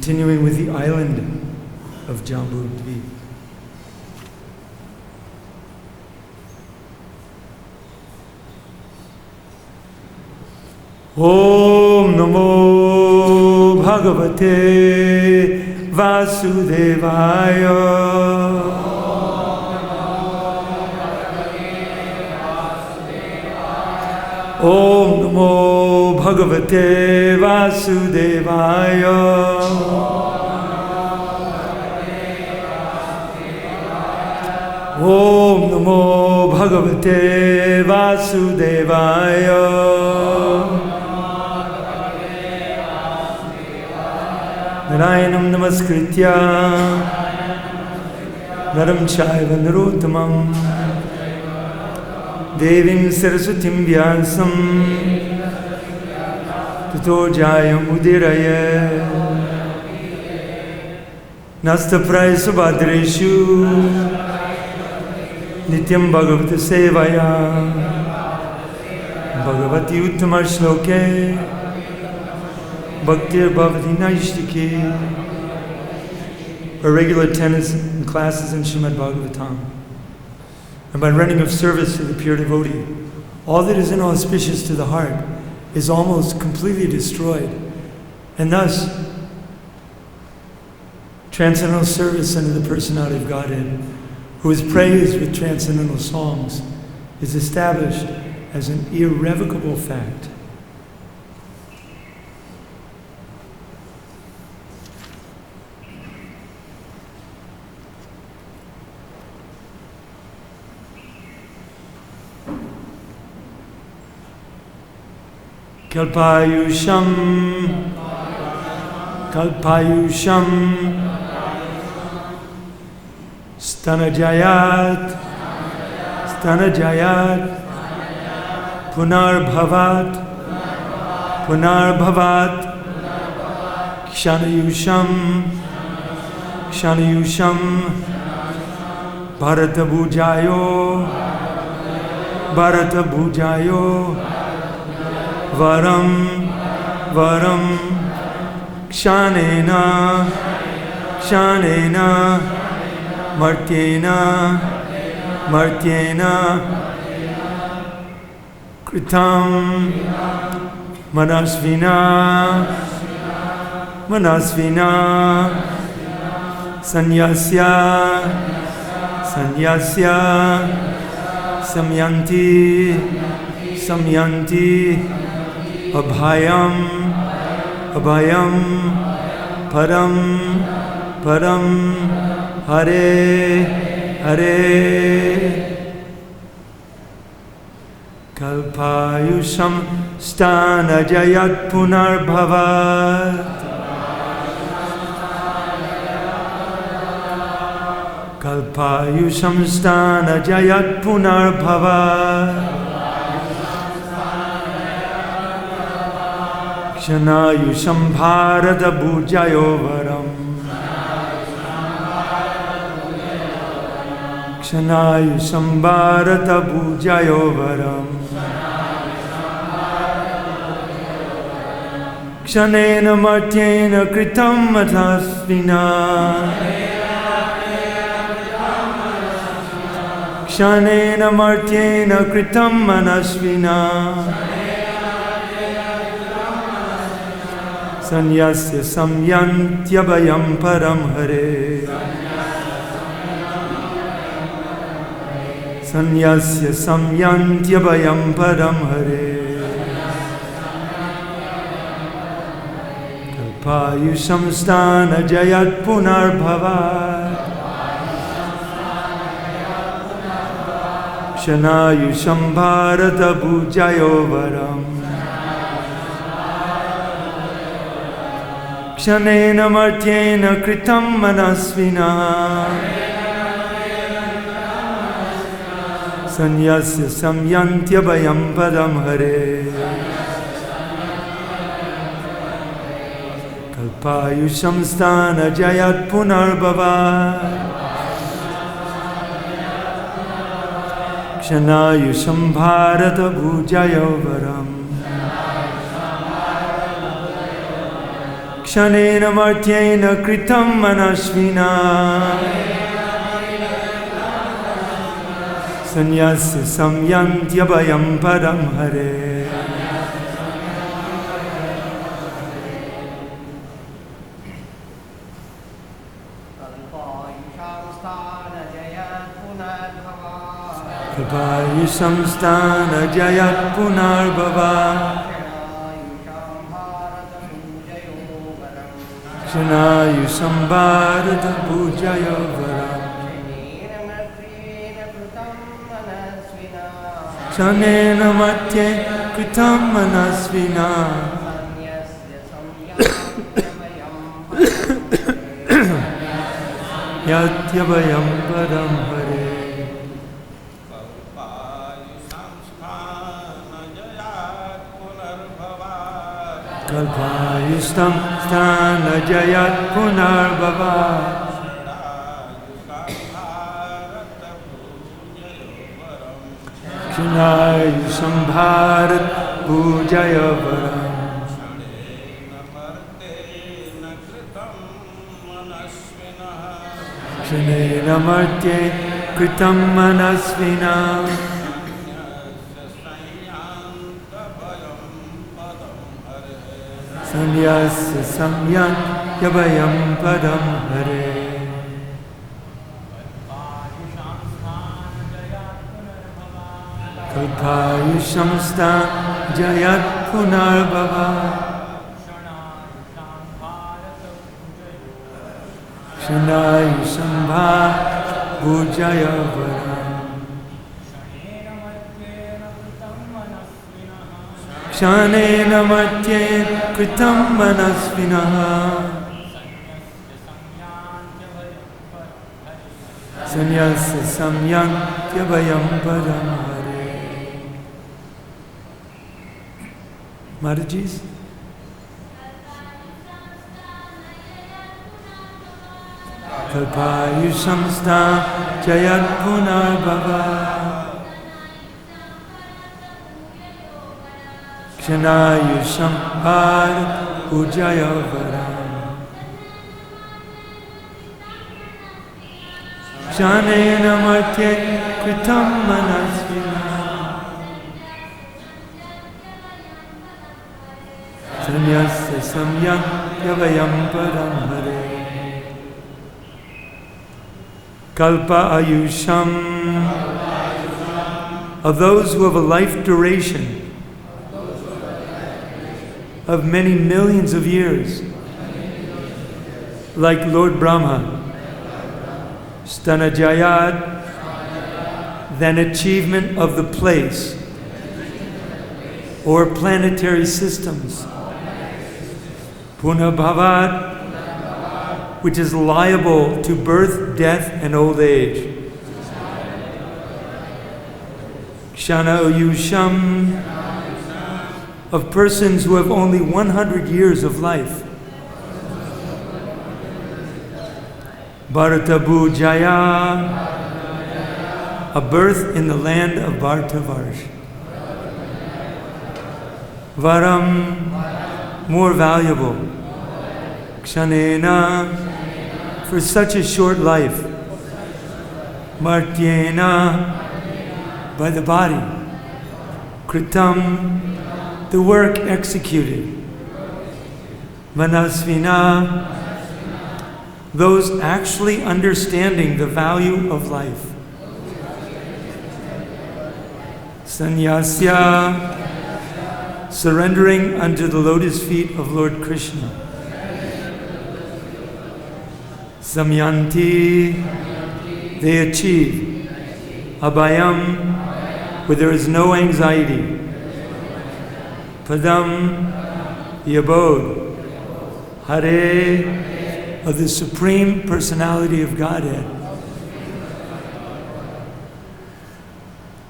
Continuing with the island of Jambudvipa. Om Namo Bhagavate Vasudevaya. Om Namo Bhagavate Vasudevaya. Om Namo Bhagavate Vasudevaya. Narayanam Namaskritya Naram Chaiva Narottamam Devim Saraswatim Vyasam Tato Jayam Udiraya Nasta Praya Subhadreshu Nityam Bhagavata Sevaya Bhagavati Uttama Shloke Bhaktir Bhavati Naishtike. Our regular attendance in classes in Srimad Bhagavatam. And by rendering of service to the pure devotee, all that is inauspicious to the heart is almost completely destroyed. And thus, transcendental service unto the personality of Godhead, who is praised with transcendental songs, is established as an irrevocable fact. Kalpayusham, Kalpayusham, Stanajayat, Stanajayat, Punarbhavat, Punarbhavat, Kshanayusham, Kshanayusham, Bharatabhujayo, Bharatabhujayo, Varam, Varam, Kshanena, Kshanena, Martyena, Martyena, Kritam, Manasvina, Manasvina, Sanyasya, Sanyasya, Samyanti, Samyanti, Abhayam, Abhayam, Param, Param, Hare, Hare. Kalpayusham Stanajayat Punarbhavat. Kalpayusham Stanajayat Punarbhavat. Kshanayusham Bharata Bhujayo Varam. Kshanayusham Bharata Bhujayo Varam. Kshanena Martyena Kritam Matasvina. Kshanena Martyena Kritam Manasvina. Sanyasya samyantyabayam param hare. Sanyasya samyantyabayam param hare. Kalpayusham stanajayat punarbhavat. Kshanayusham bharata bhujayo varam. Kshanena martyena kritam manasvina. Sanyasya samyantyabayam padam hare. Kalpayusham stanajayat punarbhavat. Kshanayusham bharata bhujayo varam. Shanena Martyena Kritam Manashvina Sanyasya Samyantyabhayam Padam Hare. Kalpayusham stana jayat punarbhava Kshanayusham bharata pujayo varam Shanena matye kritam manasvina Yatyabhayam padam hare. Kalpayustam stana jayat punarbhava Kshanayusham bharat pujaya varam Shanena martye kritam manasvina Sanyasya samyantyabhayam padam hare. Kalpayusham stana jayat punarbhava Kshanayusham bharat pujaya varam Shanena matye kritam manasvinaha Sanyasya samyantyabhayam padam hare. Madhujis? Kalpayusham stana jayat punarbhava Kshanayusham bharat pujaya varam Shanena matye kritam manasvina Sanyasya samyantyabhayam padam hare. Kalpa ayusham, of those who have a life duration of many millions of years, like Lord Brahma, Stanajayat, than achievement of the place or planetary systems, Punabhavat, which is liable to birth, death, and old age, Kshanayusham, of persons who have only 100 years of life, Bharatabhujaya, a birth in the land of Bhartavarsh, Varam, more valuable, Kshanena, for such a short life, Martyena, by the body, Kritam, the work executed, Manasvina, those actually understanding the value of life, Sanyasya, surrendering unto the lotus feet of Lord Krishna, Samyanti, they achieve, Abhayam, where there is no anxiety, Padam, the abode, Hare, of the Supreme Personality of Godhead.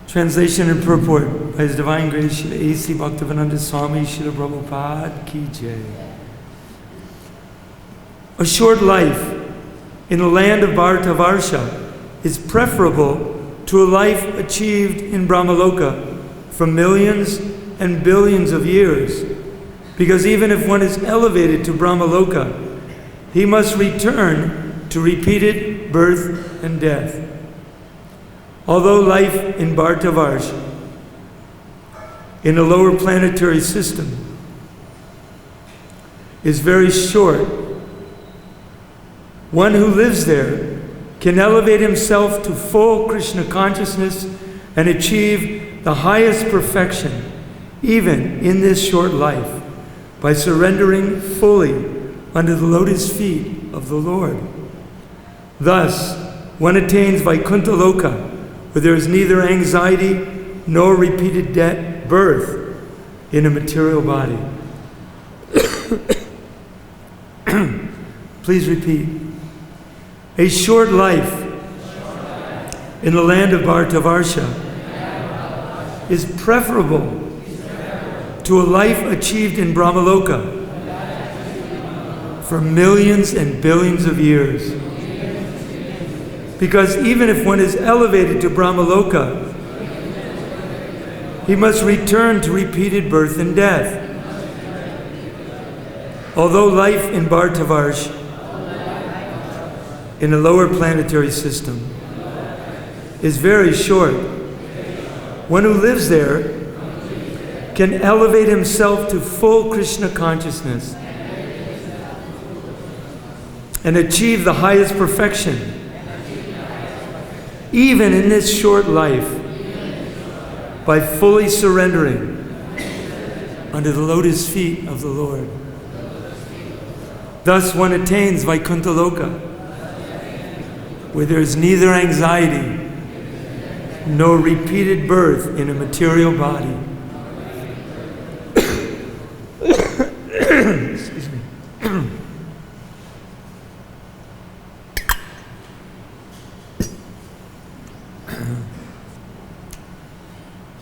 Translation and purport by His Divine Grace Srila A.C. Bhaktivedanta Swami Srila Prabhupada Ki Jai. A short life in the land of Bhartavarsha is preferable to a life achieved in Brahmaloka for millions and billions of years, Because even if one is elevated to Brahmaloka, he must return to repeated birth and death. Although life in Bhartavarsh, in a lower planetary system, is very short, one who lives there can elevate himself to full Krishna consciousness and achieve the highest perfection, even in this short life, by surrendering fully under the lotus feet of the Lord. Thus, one attains Vaikuntha Loka, where there is neither anxiety nor repeated birth in a material body. Please repeat. A short life in the land of Bhartavarsha is preferable to a life achieved in Brahmaloka for millions and billions of years. Because even if one is elevated to Brahmaloka, he must return to repeated birth and death. Although life in Bhartavarsh, in a lower planetary system, is very short, one who lives there can elevate himself to full Krishna consciousness and achieve the highest perfection, even in this short life, by fully surrendering under the lotus feet of the Lord. Thus one attains Vaikuntha Loka, where there is neither anxiety nor repeated birth in a material body. Excuse me.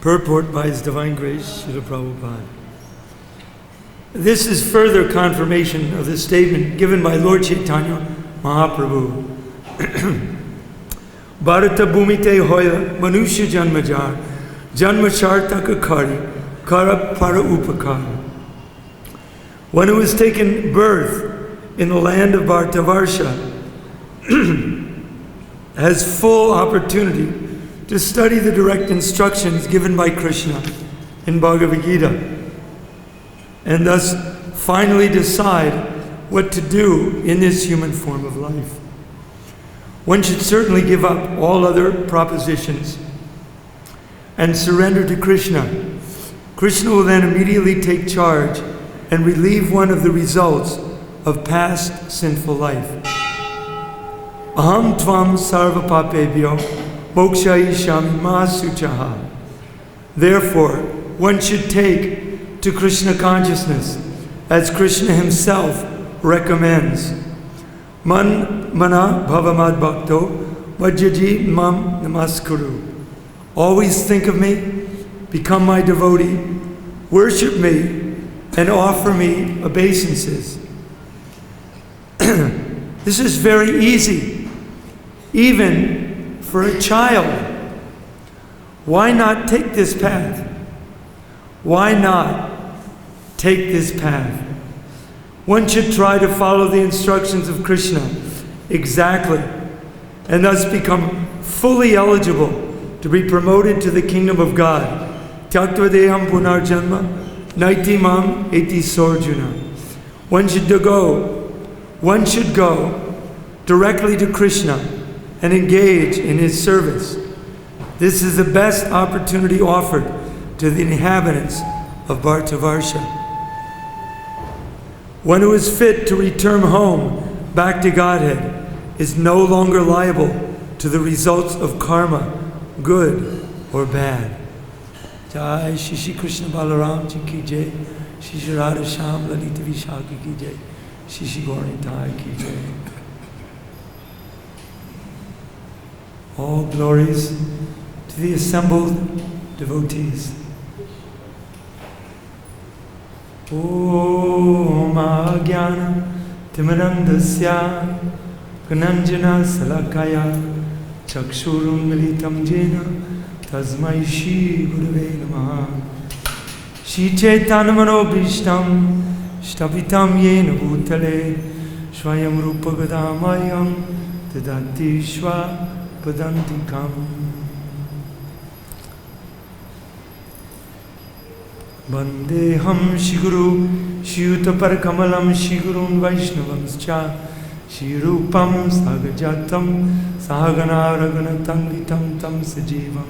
Purport by His Divine Grace, Srila Prabhupada. This is further confirmation of the statement given by Lord Chaitanya Mahaprabhu. Bharata bhumite hoya manusya janmajar janma shartaka kari kara para upakara. One who has taken birth in the land of Bhartavarsha has full opportunity to study the direct instructions given by Krishna in Bhagavad Gita, and thus finally decide what to do in this human form of life. One should certainly give up all other propositions and surrender to Krishna. Krishna will then immediately take charge and relieve one of the results of past sinful life. Aham tvam sarva papebhyo mokshayishami ma suchaha. Therefore, one should take to Krishna consciousness, as Krishna himself recommends. Man mana bhavamad bhakto vajjaji mam namaskuru. Always think of me, become my devotee, worship me, and offer me obeisances. This is very easy, even for a child. Why not take this path? Why not take this path? One should try to follow the instructions of Krishna exactly, and thus become fully eligible to be promoted to the kingdom of God. Tyaktva deham punarjanma naiti mam eti sorjuna. One should go directly to Krishna and engage in his service. This is the best opportunity offered to the inhabitants of Bhartavarsha. One who is fit to return home back to Godhead is no longer liable to the results of karma, good or bad. Jai Shri Krishna Balaram Ji ki jai, Shri Radha Shyam Lalita Vishakha ki jai, Shri Gauri Nitai ki jai. All glories to the assembled devotees. Om Ajnana Timirandasya Gananjana Salakaya Chakshurum Militam Jena Tasmai Shri Gurave Namaha. Shri Chaitanya Manobhishtam Shtapitam Yena Bhutale Swayam Rupa Gadamayam Dadati Shva Padantikam. Vandeham Shiguru Shiyutapar Kamalam Shigurun Vaishnavamscha Shri Rupam Sagajatam Sahagana Raghunatam Tam Sajivam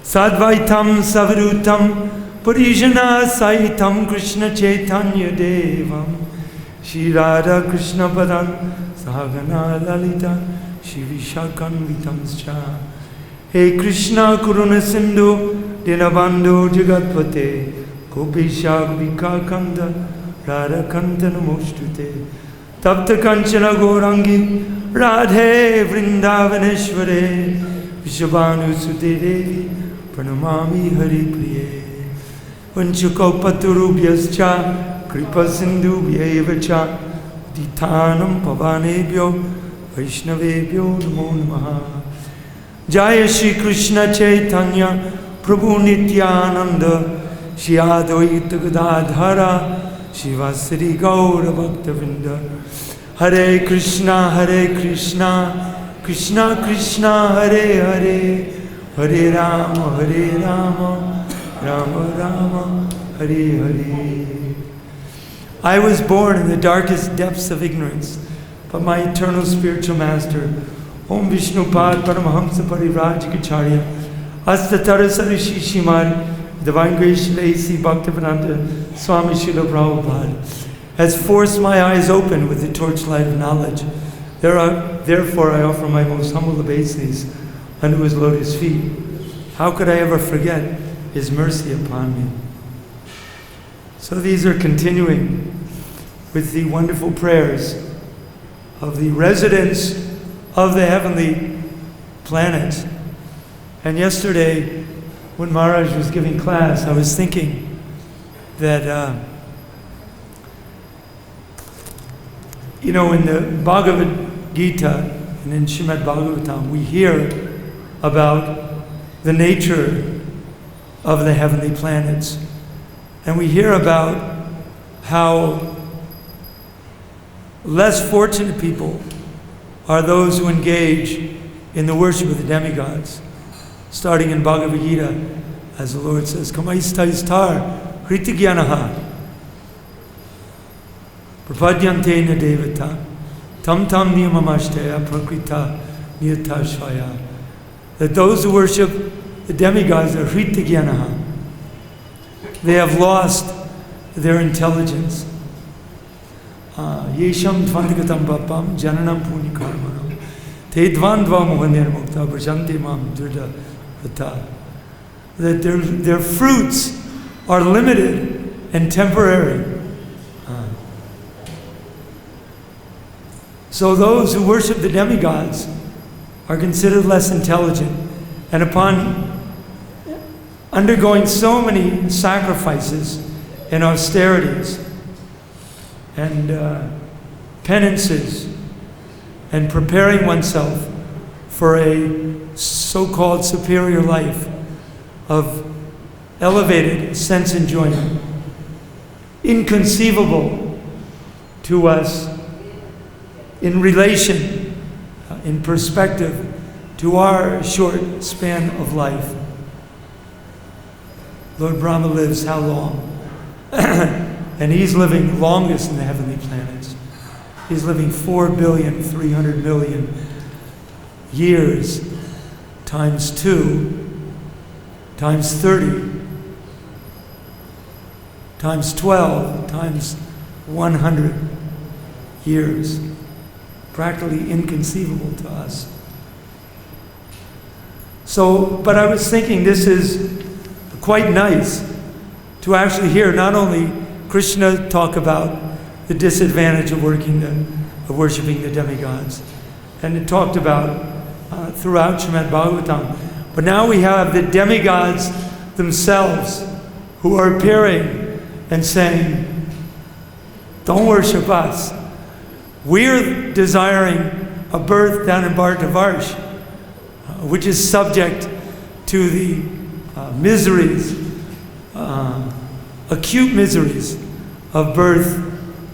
Sadvaitam Savrutam Purijana Saitam Krishna Chaitanya Devam Shri Radha Krishna Padan Sahagana Lalita Shri Vishakanvitamscha. Hey Krishna Kuruna Sindhu Dinabandhu Jagatpate Gopisha Gopika Kanda Radha Kanta Namostute Tapta Kanchana Gaurangi Radhe Vrindavaneshware Vishabhanu Sute Devi Pranamami Hari Priye Vanchukopaturubhyascha Kripa Sindhu Vyevacha Ditanam Pavanebhyo Vaishnavebhyo Namo Namaha. Jaya Shri Krishna Chaitanya Prabhu Nityananda Shri Advaita Gadadhara Shivasari Gaura Bhaktavinda. Hare Krishna Krishna Krishna Hare Hare Hare Rama Rama Rama Hare Hare. I was born in the darkest depths of ignorance, but my eternal spiritual master, Om Vishnupad Paramahamsa Parivrajikacharya, Astatara Sarishi Shimad, Divine Grace A.C. Bhaktivedanta Swami Srila Prabhupada, has forced my eyes open with the torchlight of knowledge. Therefore I offer my most humble obeisances unto his lotus feet. How could I ever forget his mercy upon me? So these are continuing with the wonderful prayers of the residents of the heavenly planets. And yesterday, when Maharaj was giving class, I was thinking that, in the Bhagavad Gita and in Srimad Bhagavatam, we hear about the nature of the heavenly planets. And we hear about how less fortunate people are those who engage in the worship of the demigods. Starting in Bhagavad Gita, as the Lord says, Kamaistar Kritigyanaha Prapadyantena Devata Tam Tam Niyamamashtaya Prakrita Niyatashvaya. That those who worship the demigods are Kritigyanaha. They have lost their intelligence. Yesham Dvandagatam Bapam Jananam Punikarmanam Te Dvandva Mohanir Mukta Brajante Mam Durda Vata. That their fruits are limited and temporary. So those who worship the demigods are considered less intelligent, and upon undergoing so many sacrifices and austerities and penances and preparing oneself for a so-called superior life of elevated sense enjoyment, inconceivable to us in relation, in perspective to our short span of life. Lord Brahma lives how long? And he's living longest in the heavenly planets. He's living 4,300,000,000 years times 2 times 30 times 12 times 100 years. Practically inconceivable to us. So, but I was thinking this is quite nice to actually hear not only Krishna talk about the disadvantage of worshiping the demigods, and it talked about throughout Srimad Bhagavatam, but now we have the demigods themselves who are appearing and saying, don't worship us. We're desiring a birth down in Bhartavarsh, which is subject to the miseries acute miseries of birth,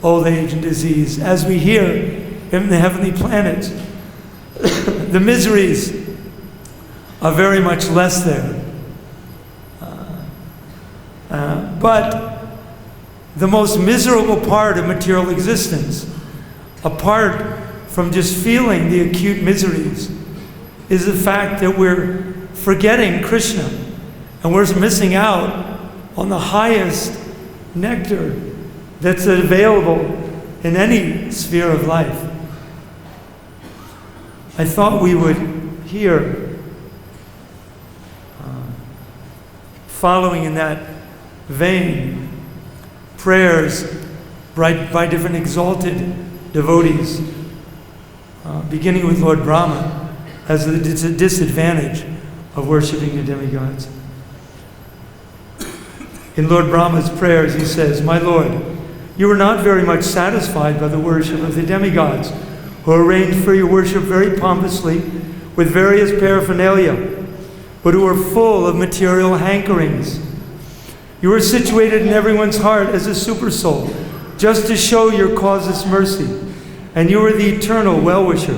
old age, and disease. As we hear in the heavenly planets, the miseries are very much less there. But the most miserable part of material existence, apart from just feeling the acute miseries, is the fact that we're forgetting Krishna and we're missing out on the highest nectar that's available in any sphere of life. I thought we would hear, following in that vein, prayers by different exalted devotees, beginning with Lord Brahma, as a disadvantage of worshiping the demigods. In Lord Brahma's prayers, he says, "My Lord, you are not very much satisfied by the worship of the demigods, who arrange for your worship very pompously with various paraphernalia, but who are full of material hankerings. You are situated in everyone's heart as a supersoul, just to show your causeless mercy, and you are the eternal well-wisher,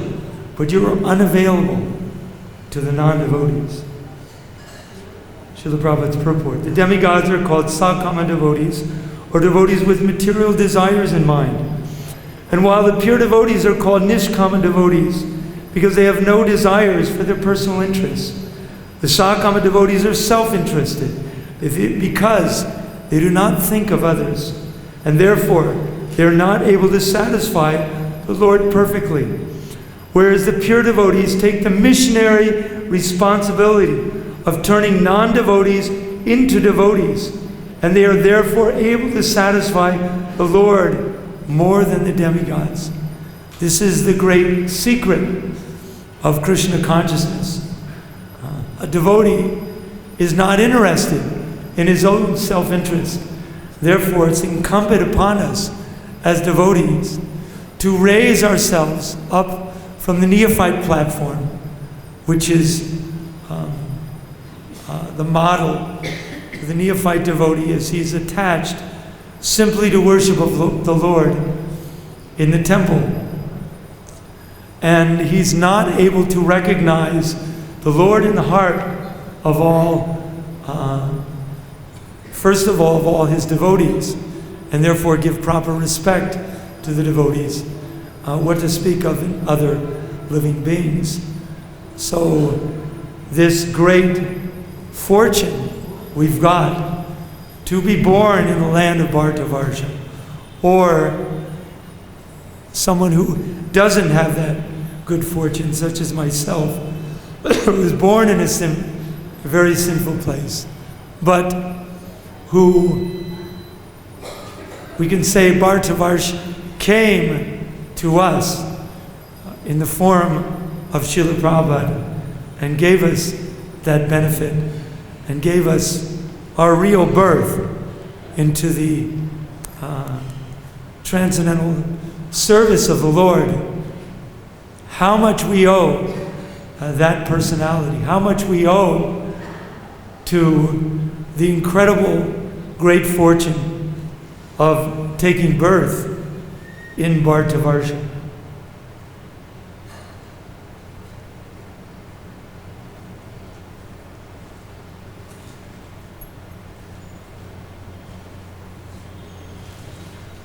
but you are unavailable to the non-devotees." Srila Prabhupada's purport. The demigods are called sakama devotees, or devotees with material desires in mind. And while the pure devotees are called nishkama devotees, because they have no desires for their personal interests, the sakama devotees are self-interested, because they do not think of others, and therefore they are not able to satisfy the Lord perfectly. Whereas the pure devotees take the missionary responsibility of turning non-devotees into devotees, and they are therefore able to satisfy the Lord more than the demigods. This is the great secret of Krishna consciousness. A devotee is not interested in his own self-interest. Therefore, it's incumbent upon us as devotees to raise ourselves up from the neophyte platform, which is the model of the neophyte devotee, as he's attached simply to worship of the Lord in the temple. And he's not able to recognize the Lord in the heart of all, first of all his devotees, and therefore give proper respect to the devotees. What to speak of in other living beings. So this great fortune we've got to be born in the land of Bhartavarsha, or someone who doesn't have that good fortune, such as myself, who was born in a very sinful place, but who we can say Bhartavarsha came to us in the form of Srila Prabhupada and gave us that benefit and gave us our real birth into the transcendental service of the Lord. How much we owe that personality, how much we owe to the incredible great fortune of taking birth in Bhartavarsha.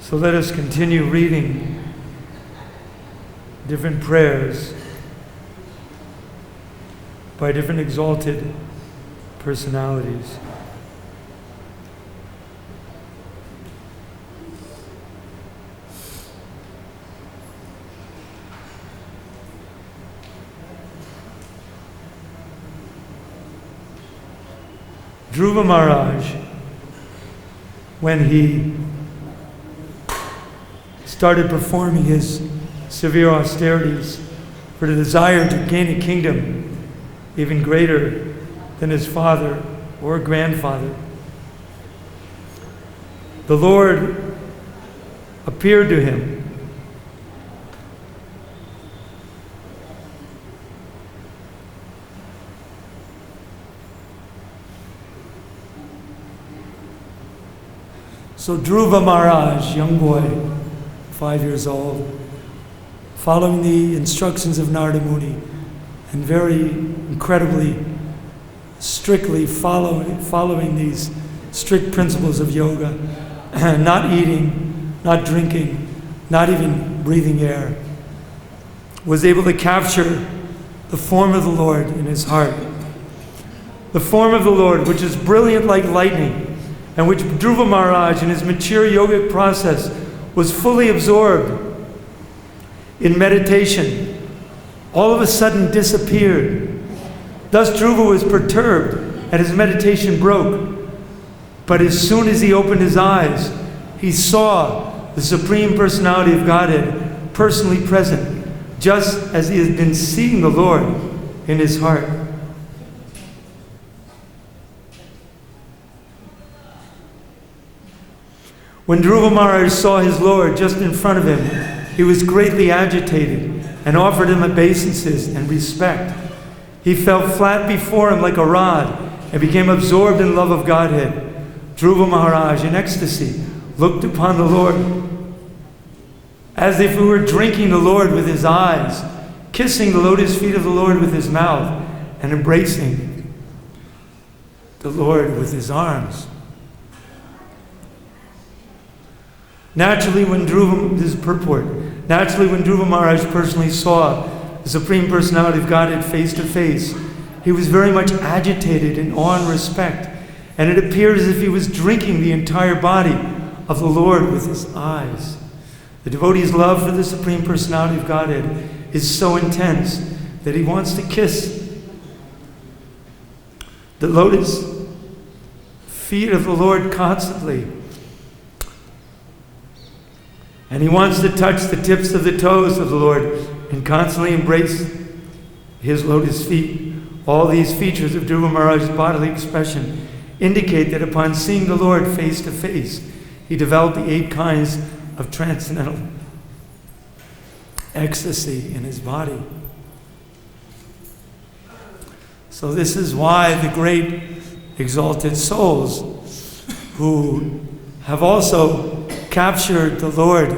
So let us continue reading different prayers by different exalted personalities. Dhruva Maharaj, when he started performing his severe austerities for the desire to gain a kingdom even greater than his father or grandfather, the Lord appeared to him So Dhruva Maharaj, young boy, 5 years old, following the instructions of Narada Muni and very incredibly, strictly following these strict principles of yoga, not eating, not drinking, not even breathing air, was able to capture the form of the Lord in his heart. The form of the Lord, which is brilliant like lightning, and which Dhruva Maharaj in his mature yogic process was fully absorbed in meditation, all of a sudden disappeared. Thus Dhruva was perturbed and his meditation broke. But as soon as he opened his eyes, he saw the Supreme Personality of Godhead personally present, just as he had been seeing the Lord in his heart. When Dhruva Maharaj saw his Lord just in front of him, he was greatly agitated and offered him obeisances and respect. He fell flat before him like a rod and became absorbed in love of Godhead. Dhruva Maharaj, in ecstasy, looked upon the Lord as if he were drinking the Lord with his eyes, kissing the lotus feet of the Lord with his mouth, and embracing the Lord with his arms. Naturally, when Dhruva Maharaj personally saw the Supreme Personality of Godhead face to face, he was very much agitated in awe and respect, and it appeared as if he was drinking the entire body of the Lord with his eyes. The devotee's love for the Supreme Personality of Godhead is so intense that he wants to kiss the lotus feet of the Lord constantly. And he wants to touch the tips of the toes of the Lord and constantly embrace his lotus feet. All these features of Dhruva Maharaj's bodily expression indicate that upon seeing the Lord face to face, he developed the 8 kinds of transcendental ecstasy in his body. So this is why the great exalted souls who have also captured the Lord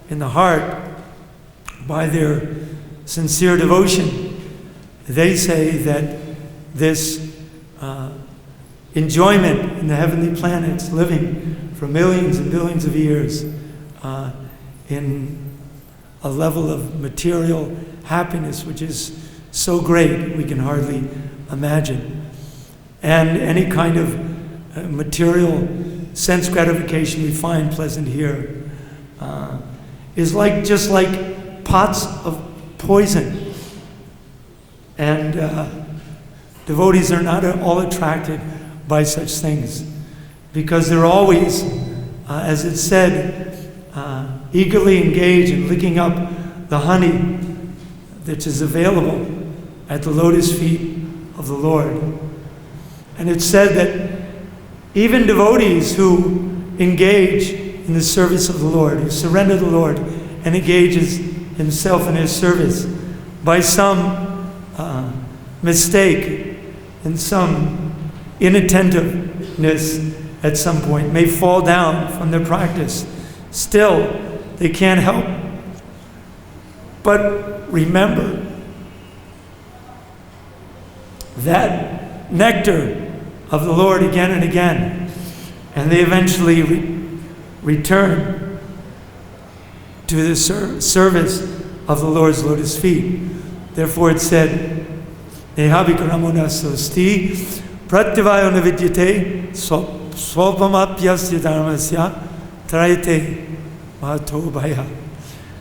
in the heart by their sincere devotion, they say that this enjoyment in the heavenly planets, living for millions and billions of years in a level of material happiness which is so great we can hardly imagine. And any kind of material sense gratification we find pleasant here is just like pots of poison. And devotees are not all attracted by such things because they're always, as it said, eagerly engaged in licking up the honey that is available at the lotus feet of the Lord. And it's said that even devotees who engage in the service of the Lord, who surrender to the Lord and engages himself in his service, by some mistake and some inattentiveness at some point, may fall down from their practice. Still, they can't help but remember that nectar of the Lord again and again, and they eventually return to the service of the Lord's lotus feet. Therefore it said, Nehabhikaramona sosti pratyavayo navidyate swapamapyasya dharmasya trayate mahato bhaya.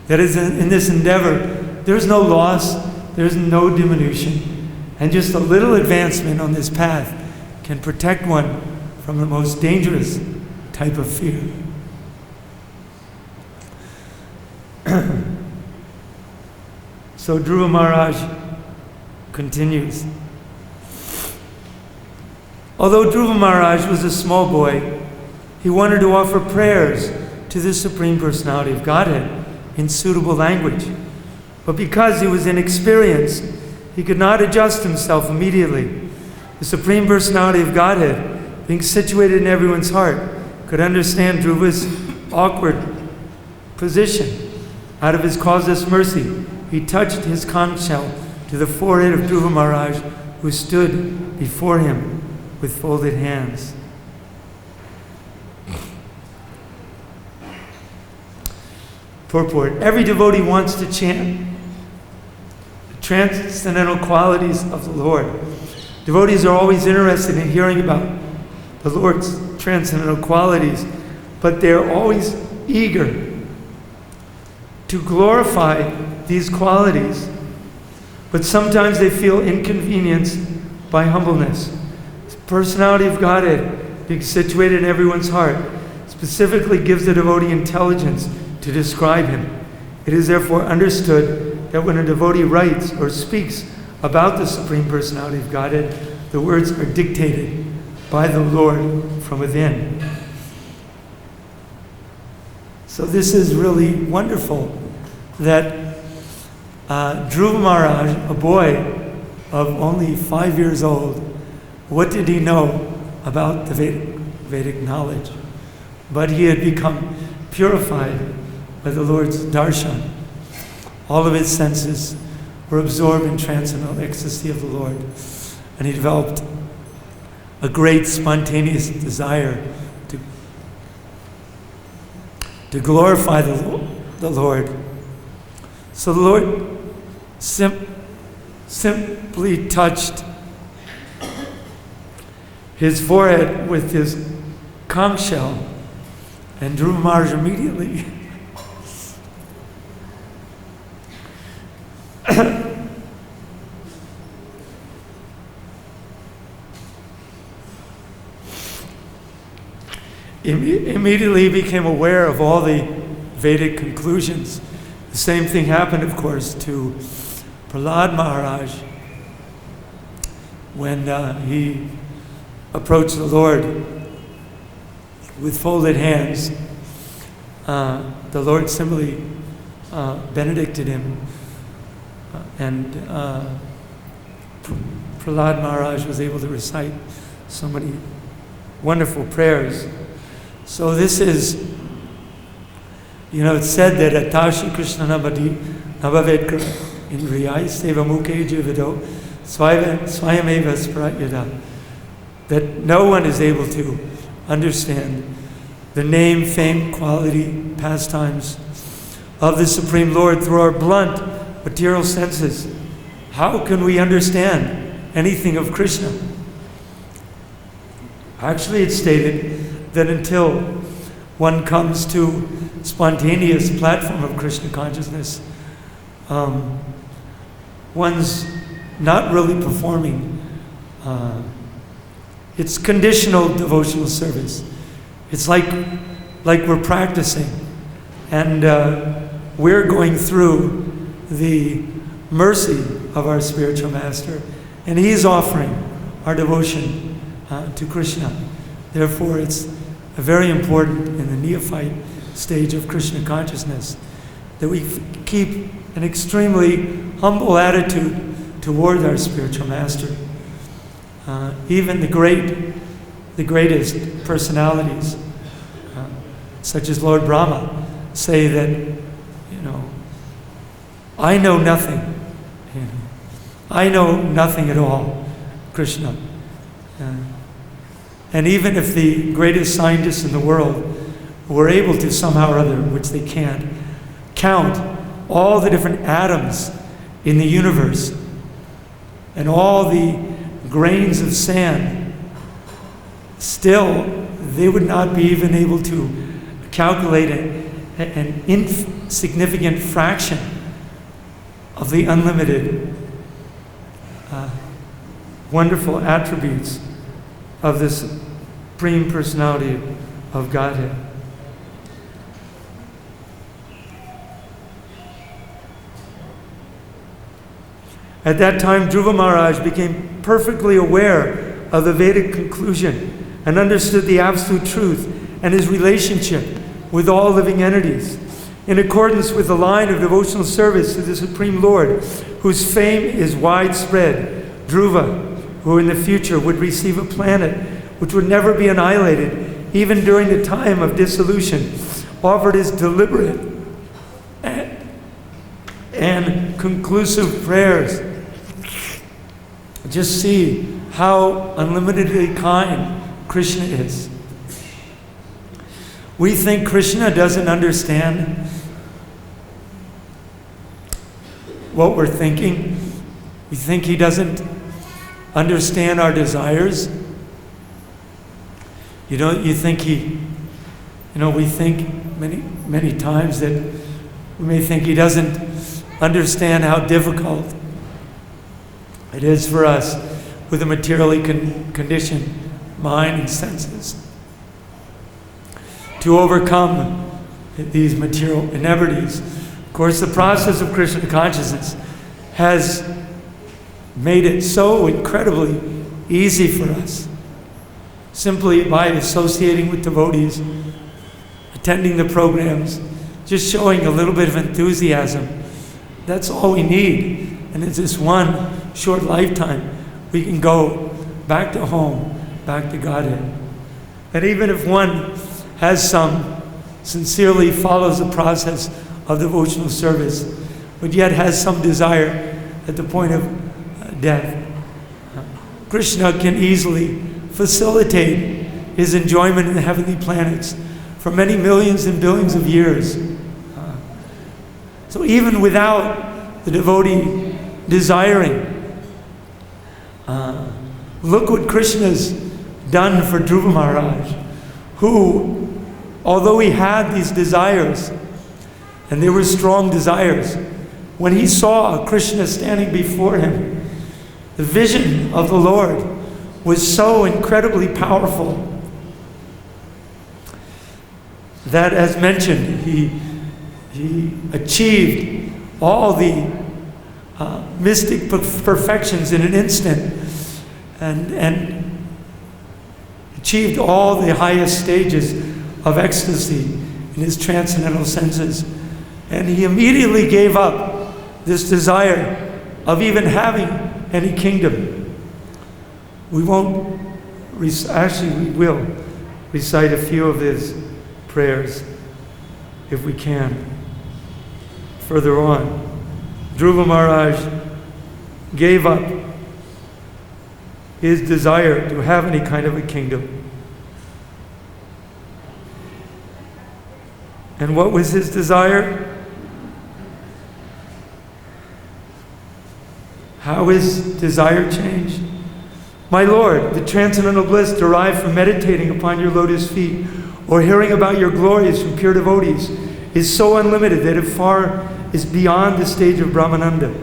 That is, in this endeavor, there's no loss, there's no diminution, and just a little advancement on this path can protect one from the most dangerous type of fear. So Dhruva Maharaj continues. Although Dhruva Maharaj was a small boy, he wanted to offer prayers to the Supreme Personality of Godhead in suitable language. But because he was inexperienced, he could not adjust himself immediately. The Supreme Personality of Godhead, being situated in everyone's heart, could understand Dhruva's awkward position. Out of his causeless mercy, he touched his conch shell to the forehead of Dhruva Maharaj, who stood before him with folded hands. Purport. Every devotee wants to chant the transcendental qualities of the Lord. Devotees are always interested in hearing about the Lord's transcendental qualities, but they're always eager to glorify these qualities, but sometimes they feel inconvenienced by humbleness. The personality of Godhead, being situated in everyone's heart, specifically gives the devotee intelligence to describe him. It is therefore understood that when a devotee writes or speaks about the Supreme Personality of Godhead, the words are dictated by the Lord from within. So this is really wonderful that Dhruva Maharaj, a boy of only 5 years old, what did he know about the Vedic knowledge? But he had become purified by the Lord's darshan. All of his senses were absorbed in transcendental ecstasy of the Lord, and he developed a great spontaneous desire to glorify the Lord. So the Lord simply touched his forehead with his conch shell, and Dhruva Maharaj immediately became aware of all the Vedic conclusions. The same thing happened, of course, to Prahlad Maharaj when he approached the Lord with folded hands. The Lord simply benedicted him, and Prahlad Maharaj was able to recite so many wonderful prayers. So this is, it's said that Atashi Krishna Nabhaved Indriyai Seva Mukhe Jivido Swayameva Spratyada, that no one is able to understand the name, fame, quality, pastimes of the Supreme Lord through our blunt material senses. How can we understand anything of Krishna? Actually, it's stated that until one comes to spontaneous platform of Krishna consciousness, one's not really performing. It's conditional devotional service. It's like we're practicing, and we're going through the mercy of our spiritual master, and he's offering our devotion to Krishna. Therefore, it's very important in the neophyte stage of Krishna consciousness that we keep an extremely humble attitude toward our spiritual master. Even the greatest personalities, such as Lord Brahma, say that, I know nothing. I know nothing at all, Krishna. And even if the greatest scientists in the world were able to somehow or other, which they can't, count all the different atoms in the universe and all the grains of sand, still they would not be even able to calculate an insignificant fraction of the unlimited wonderful attributes of this Supreme Personality of Godhead. At that time, Dhruva Maharaj became perfectly aware of the Vedic conclusion and understood the absolute truth and his relationship with all living entities. In accordance with the line of devotional service to the Supreme Lord, whose fame is widespread, Dhruva, who in the future would receive a planet which would never be annihilated, even during the time of dissolution, offered his deliberate and conclusive prayers. Just see how unlimitedly kind Krishna is. We think Krishna doesn't understand what we're thinking. We think he doesn't understand our desires. You think we think many times that we may think he doesn't understand how difficult it is for us with a materially conditioned mind and senses to overcome these material inebrities. Of course, the process of Krishna consciousness has made it so incredibly easy for us. Simply by associating with devotees, attending the programs, just showing a little bit of enthusiasm. That's all we need. And it's this one short lifetime, we can go back to home, back to Godhead. And even if one sincerely follows the process of devotional service, but yet has some desire at the point of death, Krishna can easily facilitate his enjoyment in the heavenly planets for many millions and billions of years. So even without the devotee desiring, look what Krishna's done for Dhruva Maharaj, who, although he had these desires, and they were strong desires, when he saw Krishna standing before him, the vision of the Lord was so incredibly powerful that, as mentioned, he achieved all the mystic perfections in an instant, and achieved all the highest stages of ecstasy in his transcendental senses. And he immediately gave up this desire of even having any kingdom. We won't, we will recite a few of his prayers if we can. Further on, Dhruva Maharaj gave up his desire to have any kind of a kingdom. And what was his desire? How his desire changed? My Lord, the transcendental bliss derived from meditating upon your lotus feet or hearing about your glories from pure devotees is so unlimited that it far is beyond the stage of Brahmananda,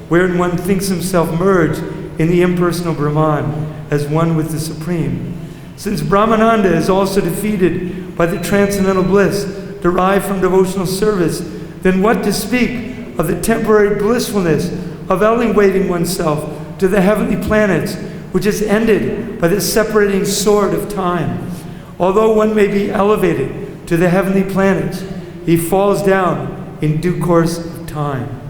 wherein one thinks himself merged in the impersonal Brahman as one with the Supreme. Since Brahmananda is also defeated by the transcendental bliss derived from devotional service, then what to speak of the temporary blissfulness of elevating oneself to the heavenly planets, which is ended by the separating sword of time. Although one may be elevated to the heavenly planets, he falls down in due course of time.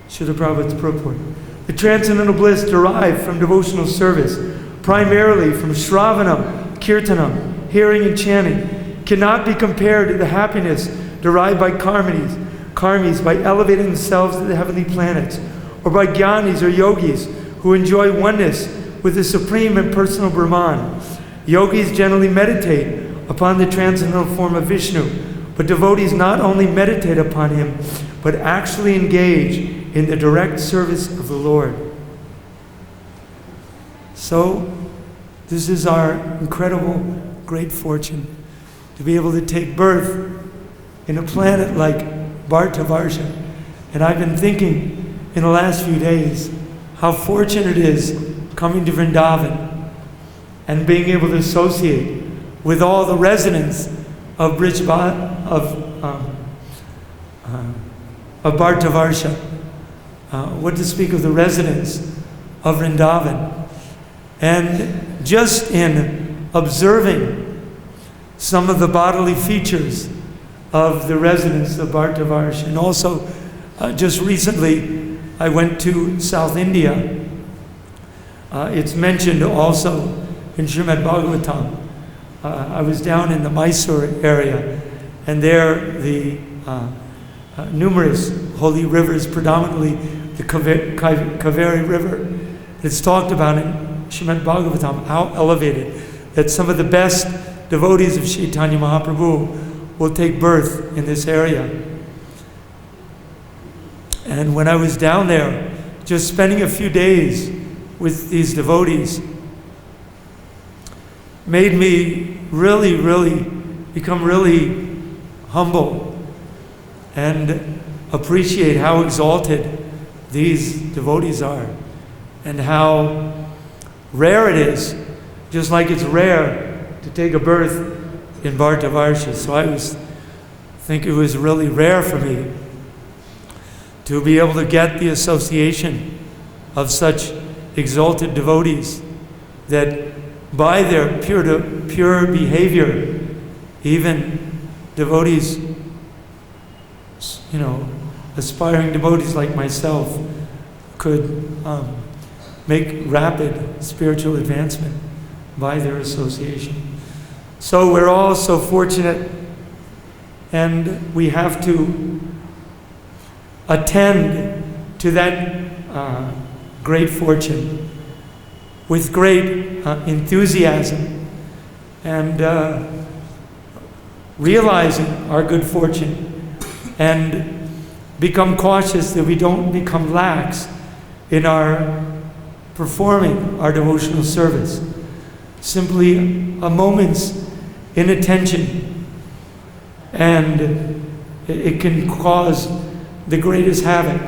Srila Prabhupada's purport. The transcendental bliss derived from devotional service, primarily from Shravanam, Kirtanam, hearing and chanting, cannot be compared to the happiness derived by karmis by elevating themselves to the heavenly planets, or by jnanis or yogis who enjoy oneness with the Supreme and Personal Brahman. Yogis generally meditate upon the transcendental form of Vishnu, but devotees not only meditate upon him, but actually engage in the direct service of the Lord. So, this is our incredible, great fortune, to be able to take birth in a planet like Bhartavarsha. And I've been thinking in the last few days how fortunate it is coming to Vrindavan and being able to associate with all the residents of Bhartavarsha. What to speak of the residents of Vrindavan. And just in observing some of the bodily features of the residents of Bhartavarsha, and also just recently I went to South India. It's mentioned also in Srimad Bhagavatam I was down in the Mysore area, and there the numerous holy rivers, predominantly the Kaveri River, it's talked about in Srimad Bhagavatam, how elevated, that some of the best devotees of Chaitanya Mahaprabhu will take birth in this area. And when I was down there, just spending a few days with these devotees made me really become really humble and appreciate how exalted these devotees are and how rare it is, just like it's rare to take a birth in Bhartavarsha. So I think it was really rare for me to be able to get the association of such exalted devotees that by their pure behavior, even devotees, aspiring devotees like myself could make rapid spiritual advancement by their association. So we're all so fortunate, and we have to attend to that great fortune with great enthusiasm and realizing our good fortune, and become cautious that we don't become lax in our performing our devotional service. Simply a moment's inattention, and it can cause the greatest havoc.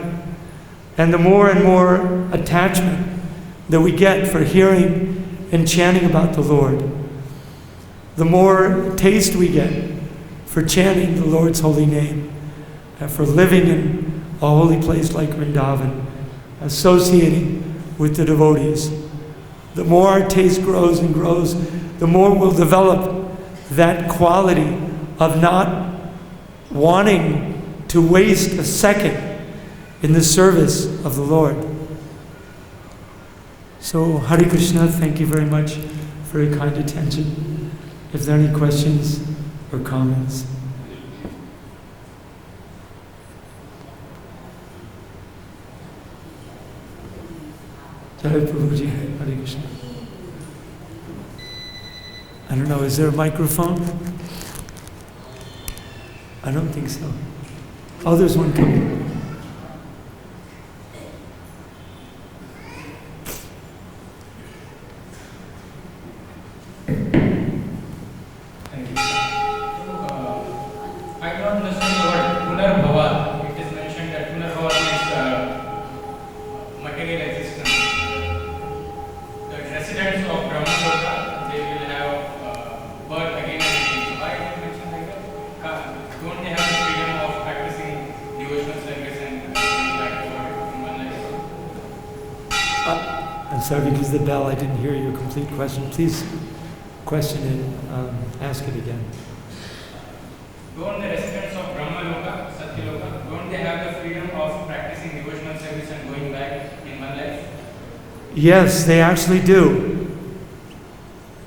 And the more and more attachment that we get for hearing and chanting about the Lord, the more taste we get for chanting the Lord's holy name, and for living in a holy place like Vrindavan, associating with the devotees. The more our taste grows and grows, the more we'll develop that quality of not wanting to waste a second in the service of the Lord. So, Hare Krishna, thank you very much for your kind attention. If there are any questions or comments. Jai Prabhuji, Hare Krishna. I don't know, is there a microphone? I don't think so. Oh, there's one coming. Thank you. I don't understand the word Punarbhava. It is mentioned that Punarbhava means material existence. The residents of Brahmaloka, they will have birth again and again. Why is it mentioned like that? Don't they have the freedom of practicing devotional service and going back to work in one life? I'm sorry, because the bell, I didn't hear your complete question. Please question it, ask it again. Don't the residents of Brahmaloka, Satyaloka, don't they have the freedom of practicing devotional service and going back in one life? Yes, they actually do.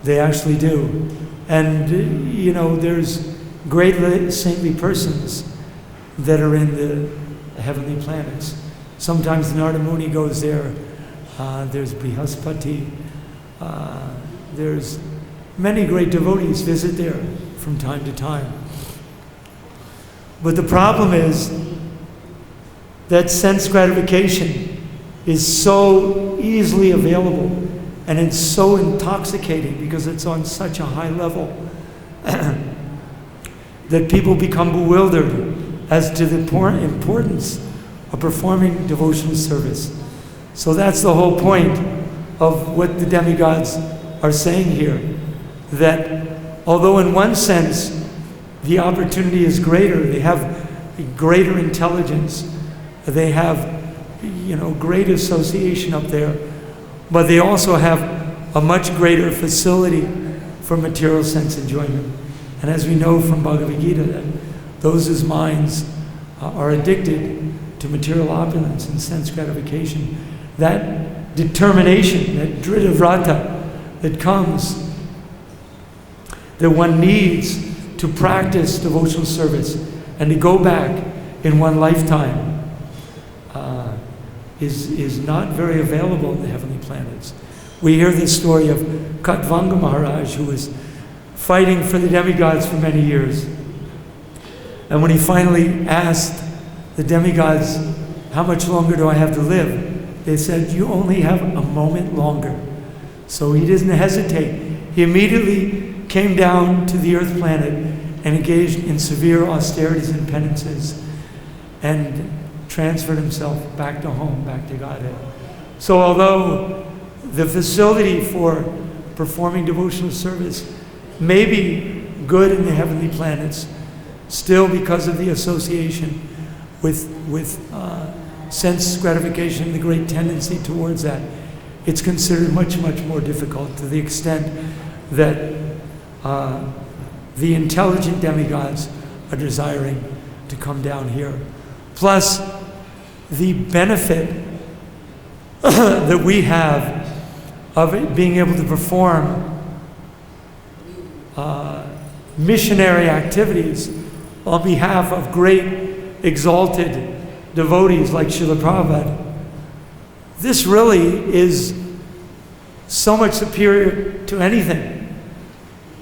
They actually do. And, there's great saintly persons that are in the heavenly planets. Sometimes Narada Muni goes there. There's Brihaspati. There's many great devotees visit there from time to time. But the problem is that sense gratification is so easily available, and it's so intoxicating because it's on such a high level that people become bewildered as to the importance of performing devotional service. So that's the whole point of what the demigods are saying here, that although in one sense the opportunity is greater, they have greater intelligence, they have great association up there, but they also have a much greater facility for material sense enjoyment. And as we know from Bhagavad Gita, that those whose minds are addicted to material opulence and sense gratification, that determination, that drita vrata that comes that one needs to practice devotional service and to go back in one lifetime is not very available in the heavenly planets. We hear this story of Khatvanga Maharaj, who was fighting for the demigods for many years. And when he finally asked the demigods, how much longer do I have to live? They said, you only have a moment longer. So he didn't hesitate. He immediately came down to the earth planet and engaged in severe austerities and penances and transferred himself back to home, back to Godhead. So although the facility for performing devotional service may be good in the heavenly planets, still because of the association with sense gratification, the great tendency towards that, it's considered much, much more difficult, to the extent that the intelligent demigods are desiring to come down here. Plus, the benefit that we have of it being able to perform missionary activities on behalf of great exalted devotees like Srila Prabhupada. This really is so much superior to anything.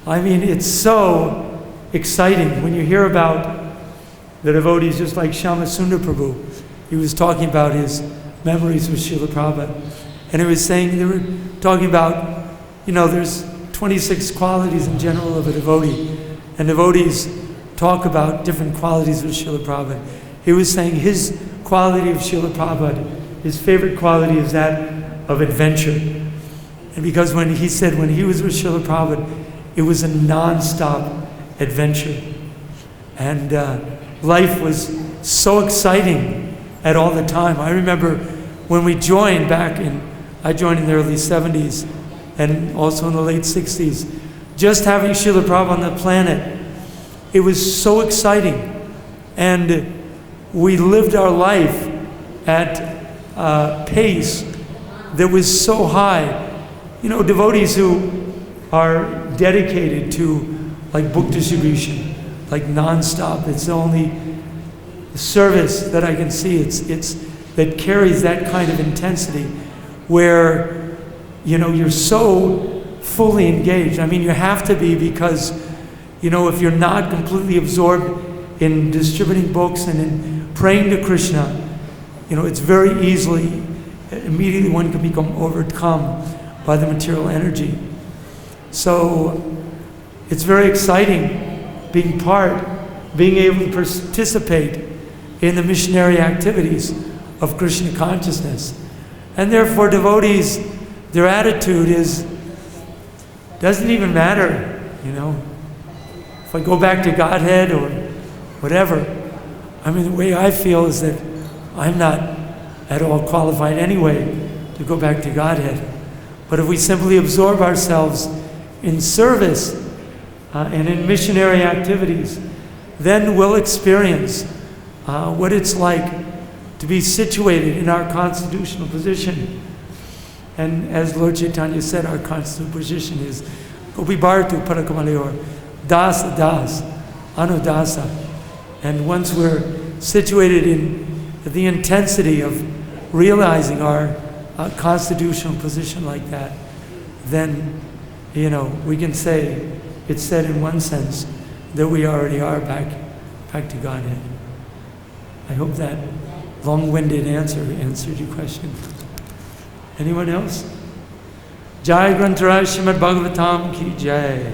I mean, it's so exciting when you hear about the devotees, just like Shama Sundar Prabhu. He was talking about his memories with Srila Prabhupada. And he was saying, they were talking about, there's 26 qualities in general of a devotee. And devotees talk about different qualities of Srila Prabhupada. He was saying his quality of Srila Prabhupada, his favorite quality is that of adventure. And because when he was with Srila Prabhupada, it was a non-stop adventure. And life was so exciting at all the time. I remember when we joined I joined in the early 70s and also in the late 60s, just having Srila Prabhupada on the planet, it was so exciting. And we lived our life at a pace that was so high. Devotees who are dedicated to like book distribution, like nonstop. It's the only service that I can see. It's that carries that kind of intensity, where you're so fully engaged. I mean, you have to be, because if you're not completely absorbed in distributing books and in praying to Krishna, it's very immediately one can become overcome by the material energy. So it's very exciting being able to participate in the missionary activities of Krishna consciousness. And therefore devotees, their attitude doesn't even matter, If I go back to Godhead or whatever, I mean, the way I feel is that I'm not at all qualified anyway to go back to Godhead. But if we simply absorb ourselves in service and in missionary activities, then we'll experience what it's like to be situated in our constitutional position. And as Lord Chaitanya said, our constitutional position is Gopi Bharatu Parakamalayor, Dasa Das, Anudasa. And once we're situated in the intensity of realizing our constitutional position like that, then, we can say, it's said in one sense, that we already are back to Godhead. I hope that long-winded answer answered your question. Anyone else? Jai Grantaraj Srimad Bhagavatam ki Jai.